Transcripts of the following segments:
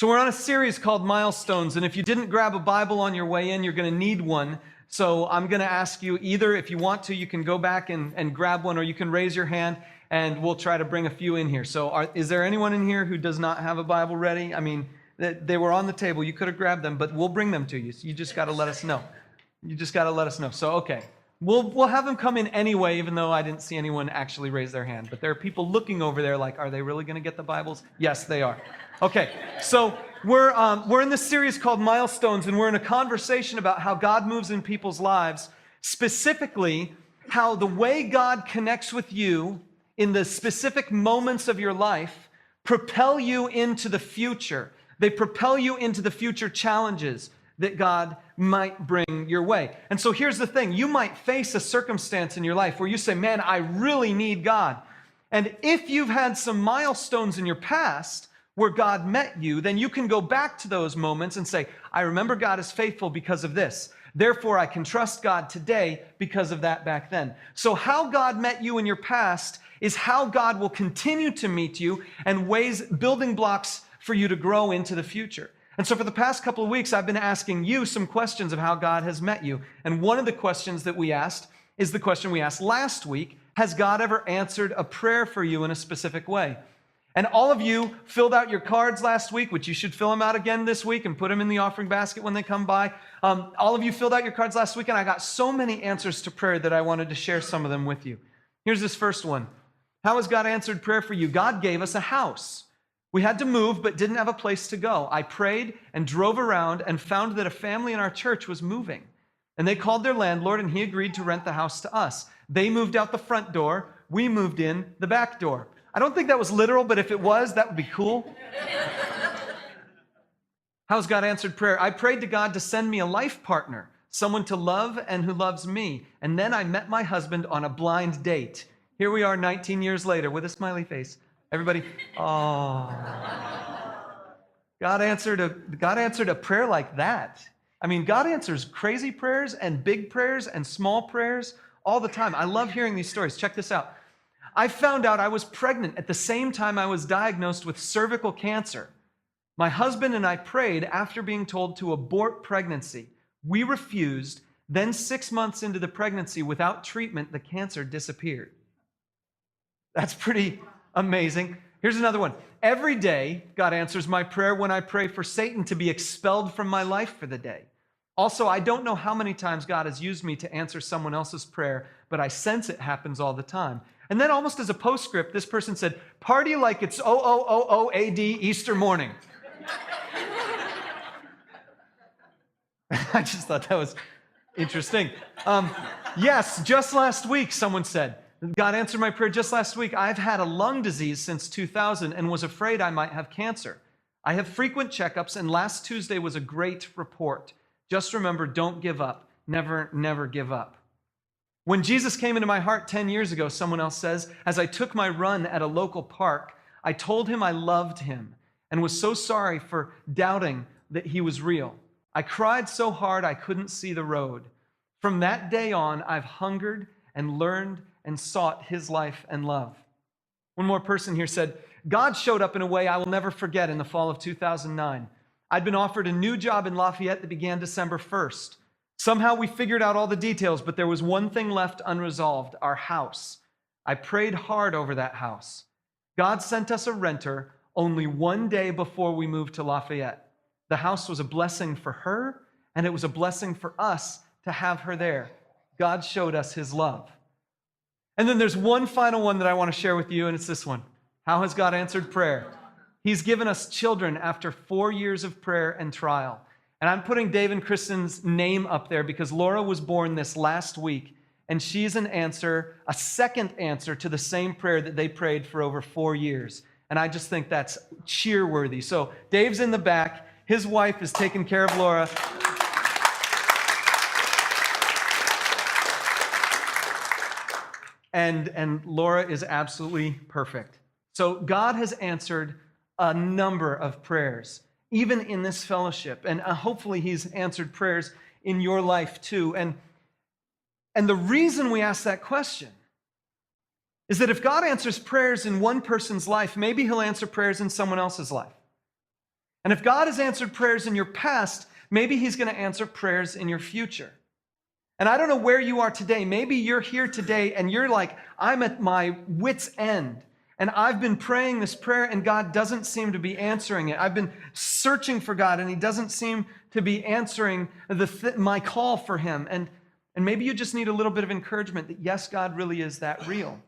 So we're on a series called Milestones, and if you didn't grab a Bible on your way in, you're going to need one. So I'm going to ask you either, if you want to, you can go back and grab one, or you can raise your hand, and we'll try to bring a few in here. So is there anyone in here who does not have a Bible ready? I mean, they were on the table. You could have grabbed them, but we'll bring them to you. So you just got to let us know. You just got to let us know. So, okay. We'll have them come in anyway, even though I didn't see anyone actually raise their hand. But there are people looking over there like, are they really going to get the Bibles? Yes, they are. Okay, so we're in this series called Milestones, and we're in a conversation about how God moves in people's lives, specifically how the way God connects with you in the specific moments of your life propel you into the future. They propel you into the future challenges that God might bring your way. And so here's the thing. You might face a circumstance in your life where you say, man, I really need God. And if you've had some milestones in your past where God met you, then you can go back to those moments and say, I remember God is faithful because of this. Therefore, I can trust God today because of that back then. So how God met you in your past is how God will continue to meet you, and ways, building blocks for you to grow into the future. And so for the past couple of weeks, I've been asking you some questions of how God has met you. And one of the questions that we asked is the question we asked last week: has God ever answered a prayer for you in a specific way? And all of you filled out your cards last week, which you should fill them out again this week and put them in the offering basket when they come by. All of you filled out your cards last week, and I got so many answers to prayer that I wanted to share some of them with you. Here's this first one. How has God answered prayer for you? God gave us a house. We had to move, but didn't have a place to go. I prayed and drove around and found that a family in our church was moving. And they called their landlord, and he agreed to rent the house to us. They moved out the front door. We moved in the back door. I don't think that was literal, but if it was, that would be cool. How's God answered prayer? I prayed to God to send me a life partner, someone to love and who loves me. And then I met my husband on a blind date. Here we are 19 years later with a smiley face. Everybody, oh. God answered a prayer like that. I mean, God answers crazy prayers and big prayers and small prayers all the time. I love hearing these stories. Check this out. I found out I was pregnant at the same time I was diagnosed with cervical cancer. My husband and I prayed after being told to abort pregnancy. We refused. Then 6 months into the pregnancy, without treatment, the cancer disappeared. That's pretty amazing. Here's another one. Every day, God answers my prayer when I pray for Satan to be expelled from my life for the day. Also, I don't know how many times God has used me to answer someone else's prayer, but I sense it happens all the time. And then almost as a postscript, this person said, party like it's OOOOAD Easter morning. I just thought that was interesting. Yes, just last week, someone said, God answered my prayer just last week. I've had a lung disease since 2000 and was afraid I might have cancer. I have frequent checkups, and last Tuesday was a great report. Just remember, don't give up. Never, never give up. When Jesus came into my heart 10 years ago, someone else says, as I took my run at a local park, I told him I loved him and was so sorry for doubting that he was real. I cried so hard I couldn't see the road. From that day on, I've hungered and learned and sought his life and love. One more person here said, God showed up in a way I will never forget in the fall of 2009. I'd been offered a new job in Lafayette that began December 1st. Somehow we figured out all the details, but there was one thing left unresolved: our house. I prayed hard over that house. God sent us a renter only one day before we moved to Lafayette. The house was a blessing for her, and it was a blessing for us to have her there. God showed us his love. And then there's one final one that I want to share with you, and it's this one. How has God answered prayer? He's given us children after 4 years of prayer and trial. And I'm putting Dave and Kristen's name up there because Laura was born this last week, and she's a second answer to the same prayer that they prayed for over 4 years. And I just think that's cheer-worthy. So Dave's in the back. His wife is taking care of Laura. And Laura is absolutely perfect. So God has answered a number of prayers, even in this fellowship. And hopefully he's answered prayers in your life too. And the reason we ask that question is that if God answers prayers in one person's life, maybe he'll answer prayers in someone else's life. And if God has answered prayers in your past, maybe he's going to answer prayers in your future. And I don't know where you are today. Maybe you're here today and you're like, I'm at my wit's end. And I've been praying this prayer and God doesn't seem to be answering it. I've been searching for God and he doesn't seem to be answering my call for him. And maybe you just need a little bit of encouragement that yes, God really is that real.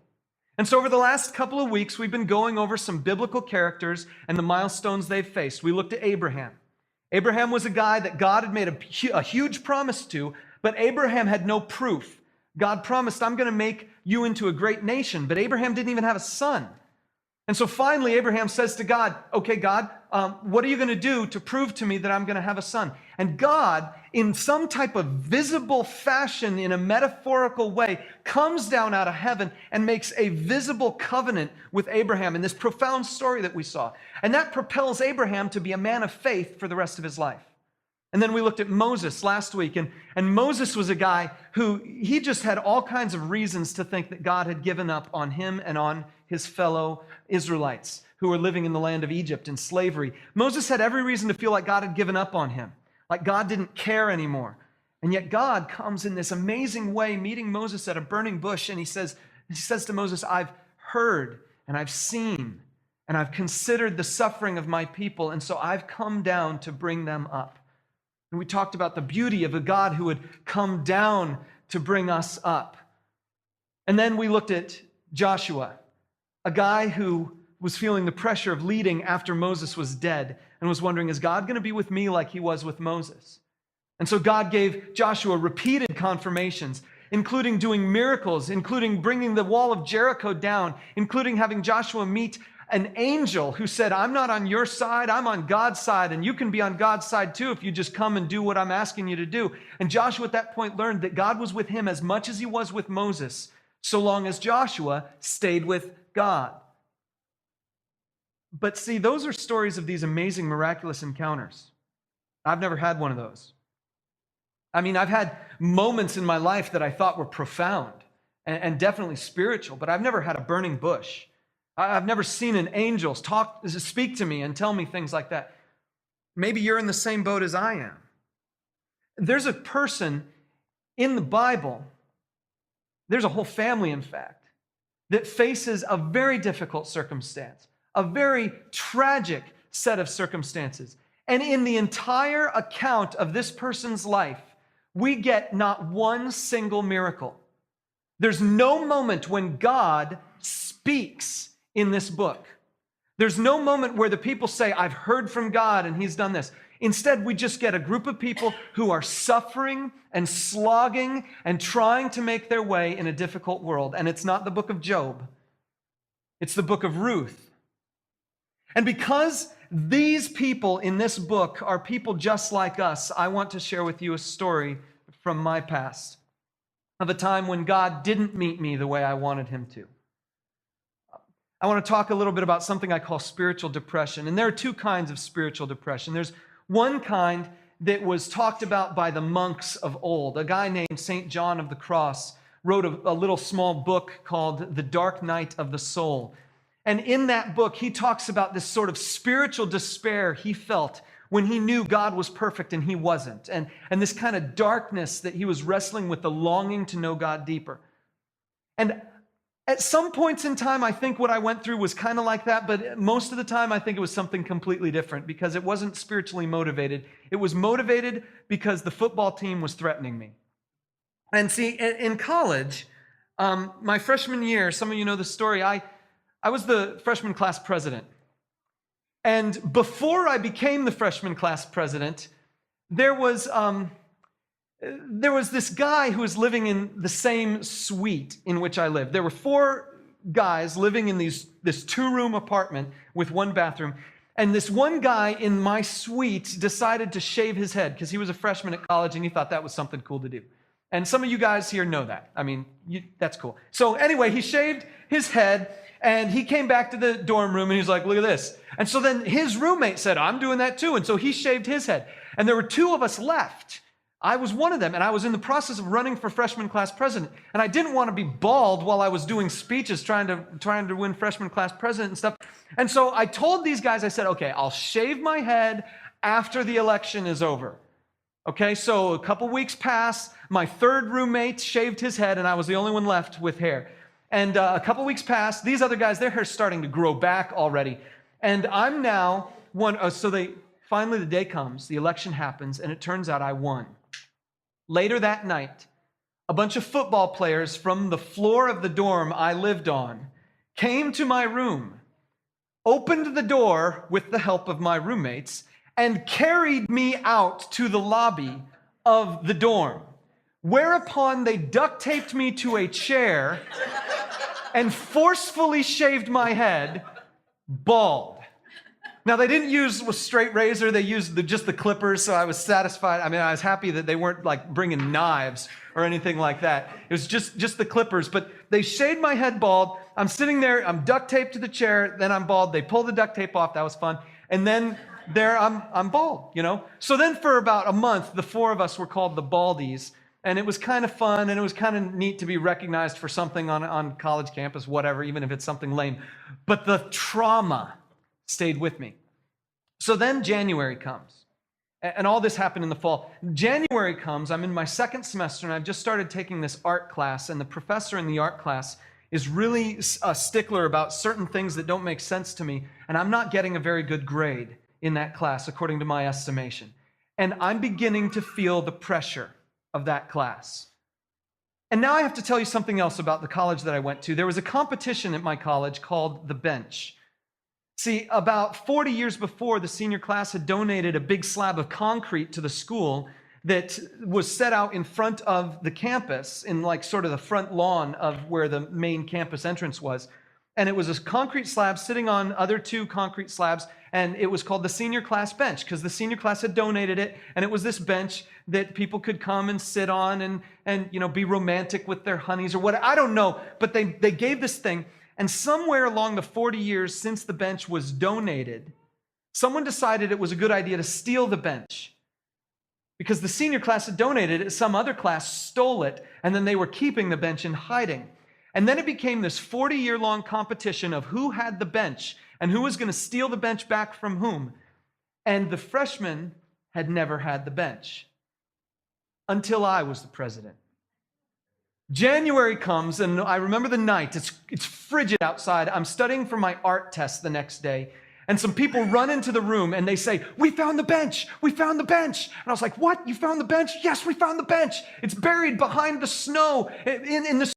And so over the last couple of weeks, we've been going over some biblical characters and the milestones they've faced. We looked at Abraham. Abraham was a guy that God had made a huge promise to, but Abraham had no proof. God promised, I'm going to make you into a great nation, but Abraham didn't even have a son. And so finally, Abraham says to God, okay, God, what are you going to do to prove to me that I'm going to have a son? And God, in some type of visible fashion, in a metaphorical way, comes down out of heaven and makes a visible covenant with Abraham in this profound story that we saw. And that propels Abraham to be a man of faith for the rest of his life. And then we looked at Moses last week, and Moses was a guy who he just had all kinds of reasons to think that God had given up on him and on his fellow Israelites who were living in the land of Egypt in slavery. Moses had every reason to feel like God had given up on him, like God didn't care anymore. And yet God comes in this amazing way, meeting Moses at a burning bush, and he says to Moses, I've heard and I've seen and I've considered the suffering of my people, and so I've come down to bring them up. And we talked about the beauty of a God who would come down to bring us up. And then we looked at Joshua, a guy who was feeling the pressure of leading after Moses was dead and was wondering, is God going to be with me like he was with Moses? And so God gave Joshua repeated confirmations, including doing miracles, including bringing the wall of Jericho down, including having Joshua meet an angel who said, I'm not on your side, I'm on God's side, and you can be on God's side too if you just come and do what I'm asking you to do. And Joshua at that point learned that God was with him as much as he was with Moses, so long as Joshua stayed with God. But see, those are stories of these amazing, miraculous encounters. I've never had one of those. I mean, I've had moments in my life that I thought were profound and definitely spiritual, but I've never had a burning bush. I've never seen an angel speak to me and tell me things like that. Maybe you're in the same boat as I am. There's a person in the Bible, there's a whole family, in fact, that faces a very difficult circumstance, a very tragic set of circumstances. And in the entire account of this person's life, we get not one single miracle. There's no moment when God speaks in this book. There's no moment where the people say, I've heard from God and he's done this. Instead, we just get a group of people who are suffering and slogging and trying to make their way in a difficult world. And it's not the book of Job. It's the book of Ruth. And because these people in this book are people just like us, I want to share with you a story from my past of a time when God didn't meet me the way I wanted him to. I want to talk a little bit about something I call spiritual depression. And there are two kinds of spiritual depression. There's one kind that was talked about by the monks of old. A guy named St. John of the Cross wrote a little small book called The Dark Night of the Soul. And in that book, he talks about this sort of spiritual despair he felt when he knew God was perfect and he wasn't. And this kind of darkness that he was wrestling with, the longing to know God deeper. And at some points in time, I think what I went through was kind of like that, but most of the time I think it was something completely different because it wasn't spiritually motivated. It was motivated because the football team was threatening me. And see, in college, my freshman year, some of you know the story, I was the freshman class president. And before I became the freshman class president, there was this guy who was living in the same suite in which I lived. There were 4 guys living in this 2-room apartment with 1 bathroom. And this one guy in my suite decided to shave his head because he was a freshman at college and he thought that was something cool to do. And some of you guys here know that. I mean, that's cool. So anyway, he shaved his head and he came back to the dorm room and he's like, look at this. And so then his roommate said, I'm doing that too. And so he shaved his head. And there were 2 of us left. I was one of them, and I was in the process of running for freshman class president, and I didn't want to be bald while I was doing speeches trying to win freshman class president and stuff. And so I told these guys, I said, okay, I'll shave my head after the election is over. Okay, so a couple weeks pass, my third roommate shaved his head, and I was the only one left with hair. And a couple weeks pass, these other guys, their hair's starting to grow back already. And I'm now finally the day comes, the election happens, and it turns out I won. Later that night, a bunch of football players from the floor of the dorm I lived on came to my room, opened the door with the help of my roommates, and carried me out to the lobby of the dorm, whereupon they duct taped me to a chair and forcefully shaved my head bald. Now, they didn't use a straight razor. They used just the clippers, so I was satisfied. I mean, I was happy that they weren't like bringing knives or anything like that. It was just the clippers, but they shaved my head bald. I'm sitting there. I'm duct taped to the chair. Then I'm bald. They pulled the duct tape off. That was fun. And then there I'm bald, you know? So then for about a month, the four of us were called the Baldies, and it was kind of fun, and it was kind of neat to be recognized for something on college campus, whatever, even if it's something lame. But the trauma stayed with me. So then January comes, and all this happened in the fall. January comes, I'm in my second semester, and I've just started taking this art class, and the professor in the art class is really a stickler about certain things that don't make sense to me, and I'm not getting a very good grade in that class, according to my estimation. And I'm beginning to feel the pressure of that class. And now I have to tell you something else about the college that I went to. There was a competition at my college called The Bench. See, about 40 years before, the senior class had donated a big slab of concrete to the school that was set out in front of the campus, in like sort of the front lawn of where the main campus entrance was. And it was a concrete slab sitting on other two concrete slabs, and it was called the senior class bench because the senior class had donated it, and it was this bench that people could come and sit on and you know, be romantic with their honeys or what, I don't know, but they gave this thing, and somewhere along the 40 years since the bench was donated, someone decided it was a good idea to steal the bench because the senior class had donated it, some other class stole it, and then they were keeping the bench in hiding. And then it became this 40-year-long competition of who had the bench and who was going to steal the bench back from whom. And the freshmen had never had the bench until I was the president. January comes, and I remember the night. It's frigid outside. I'm studying for my art test the next day, and some people run into the room, and they say, "We found the bench! We found the bench!" And I was like, "What? You found the bench?" "Yes, we found the bench. It's buried behind the snow in the